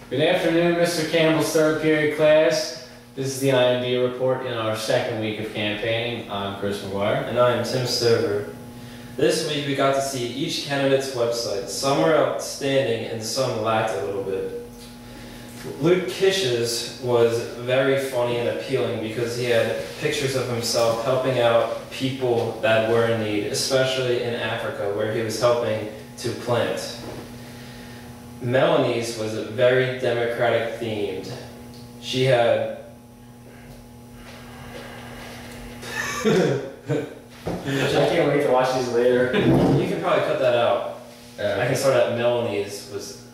Good afternoon, Mr. Campbell's third period class. This is the IMD report in our second week of campaigning. I'm Chris McGuire. And I am Tim Stover. This week we got to see each candidate's website. Some were outstanding and some lacked a little bit. Luke Kish's was very funny and appealing because he had pictures of himself helping out people that were in need, especially in Africa where he was helping to plant. Melanie's was very democratic themed. She had I can't wait to watch these later. You can probably cut that out. Okay. I can start at Melanie's was.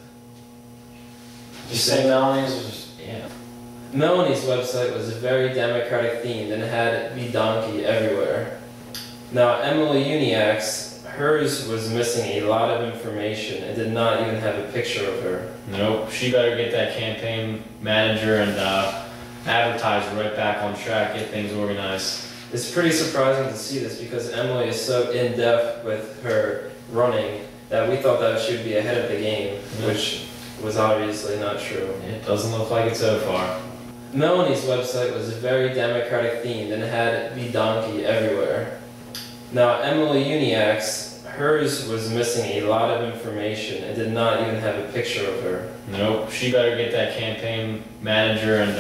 Just say Melanie's or just, yeah. Melanie's website was very democratic themed and had the donkey everywhere. Now Emily Uniac's, hers was missing a lot of information and did not even have a picture of her. Nope, she better get that campaign manager and advertiser right back on track, get things organized. It's pretty surprising to see this because Emily is so in-depth with her running that we thought that she would be ahead of the game, which was obviously not true. It doesn't look like it so far. Melanie's website was very democratic themed and had the donkey everywhere. Now Emily Uniac's, hers was missing a lot of information and did not even have a picture of her. Nope, she better get that campaign manager and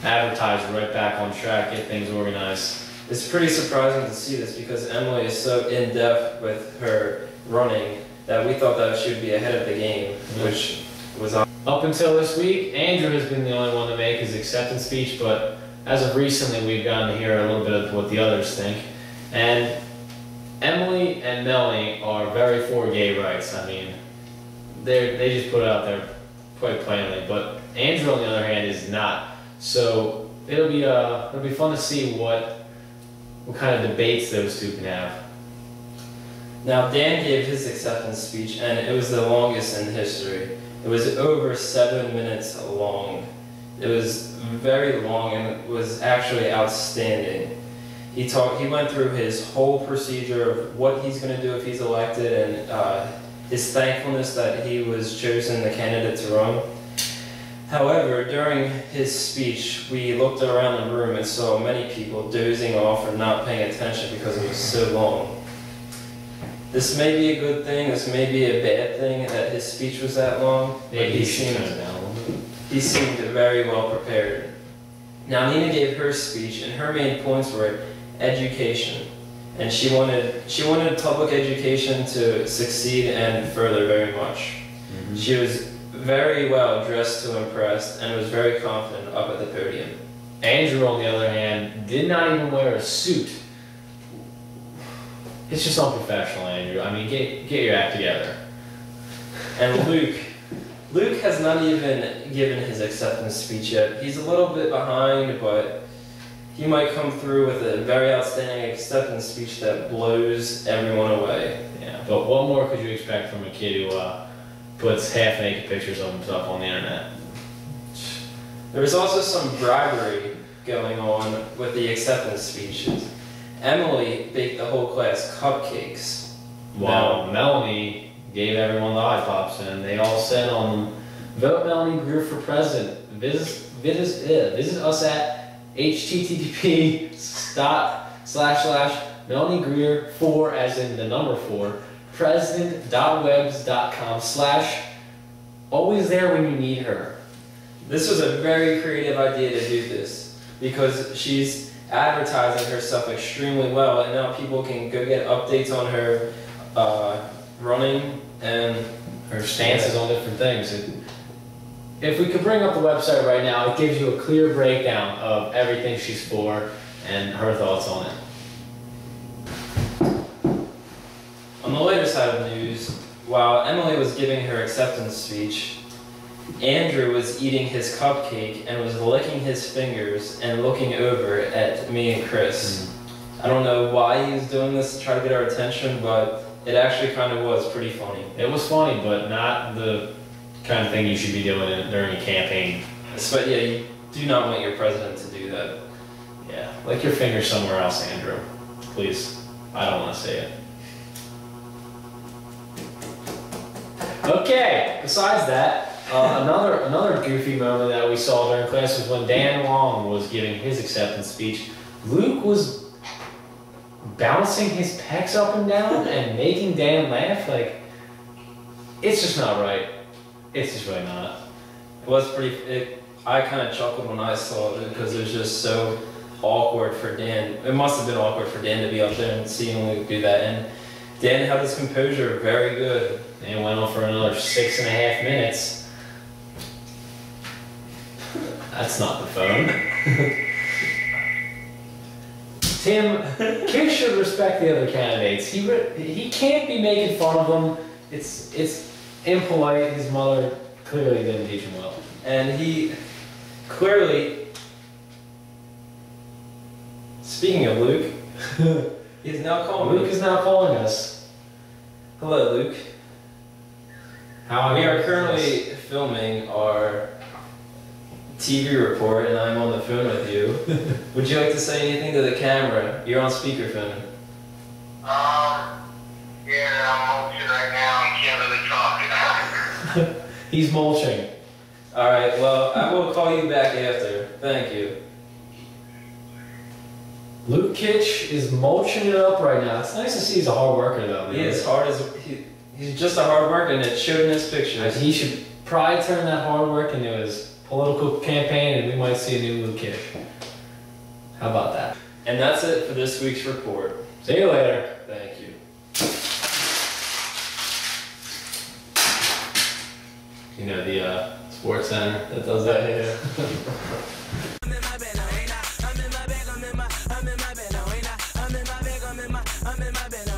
advertiser right back on track, get things organized. It's pretty surprising to see this because Emily is so in-depth with her running that we thought that she would be ahead of the game, which was Up until this week, Andrew has been the only one to make his acceptance speech, but as of recently we've gotten to hear a little bit of what the others think. And Emily and Melanie are very for gay rights. I mean, they just put it out there quite plainly, but Andrew on the other hand is not. So it'll be fun to see what kind of debates those two can have. Now Dan gave his acceptance speech and it was the longest in history. It was over 7 minutes long. It was very long and it was actually outstanding. He went through his whole procedure of what he's going to do if he's elected and his thankfulness that he was chosen the candidate to run. However, during his speech, we looked around the room and saw many people dozing off or not paying attention because it was so long. This may be a good thing, this may be a bad thing that his speech was that long, but he seemed very well prepared. Now Nina gave her speech and her main points were education. And she wanted public education to succeed and further very much. Mm-hmm. She was very well dressed to impress and was very confident up at the podium. Andrew, on the other hand, did not even wear a suit. It's just unprofessional, Andrew. I mean, get your act together. And Luke has not even given his acceptance speech yet. He's a little bit behind, but he might come through with a very outstanding acceptance speech that blows everyone away. Yeah, but what more could you expect from a kid who puts half-naked pictures of himself on the internet? There was also some bribery going on with the acceptance speeches. Emily baked the whole class cupcakes. While Melanie gave everyone the eye pops, and they all said on them, "Vote Melanie Greer for president. Visit us at http://Melanie Greer 4, as in the number 4, president.webs.com/ always there when you need her." This was a very creative idea to do this because she's advertising herself extremely well and now people can go get updates on her running and her stances on different things. If we could bring up the website right now, it gives you a clear breakdown of everything she's for and her thoughts on it. On the later side of the news, while Emily was giving her acceptance speech, Andrew was eating his cupcake and was licking his fingers and looking over at me and Chris. I don't know why he was doing this to try to get our attention, but it actually kind of was pretty funny. It was funny, but not the kind of thing you should be doing during a campaign. But yeah, you do not want your president to do that. Yeah, lick your fingers somewhere else, Andrew. Please. I don't want to say it. Okay, besides that, Another goofy moment that we saw during class was when Dan Long was giving his acceptance speech. Luke was bouncing his pecs up and down and making Dan laugh. Like, it's just not right. It's just really not. It was I kind of chuckled when I saw it because it was just so awkward for Dan. It must have been awkward for Dan to be up there and seeing Luke do that. And Dan held his composure very good. And went on for another 6.5 minutes. That's not the phone. Tim, kids should respect the other candidates. He can't be making fun of them. It's impolite. His mother clearly didn't teach him well. And he clearly, speaking of Luke, he's now calling Luke is now calling us. Hello, Luke. How We are currently filming our TV report, and I'm on the phone with you. Would you like to say anything to the camera? You're on speakerphone. Yeah, I'm mulching right now and can't really talk. He's mulching. All right. Well, I will call you back after. Thank you. Luke Kitch is mulching it up right now. It's nice to see he's a hard worker though. He is hard as he's just a hard worker, and it showed in his pictures. He should probably turn that hard work into his political campaign, and we might see a new Luke Kitch. How about that? And that's it for this week's report. See you later. Thank you. You know the sports center that does that here. I'm in my bed,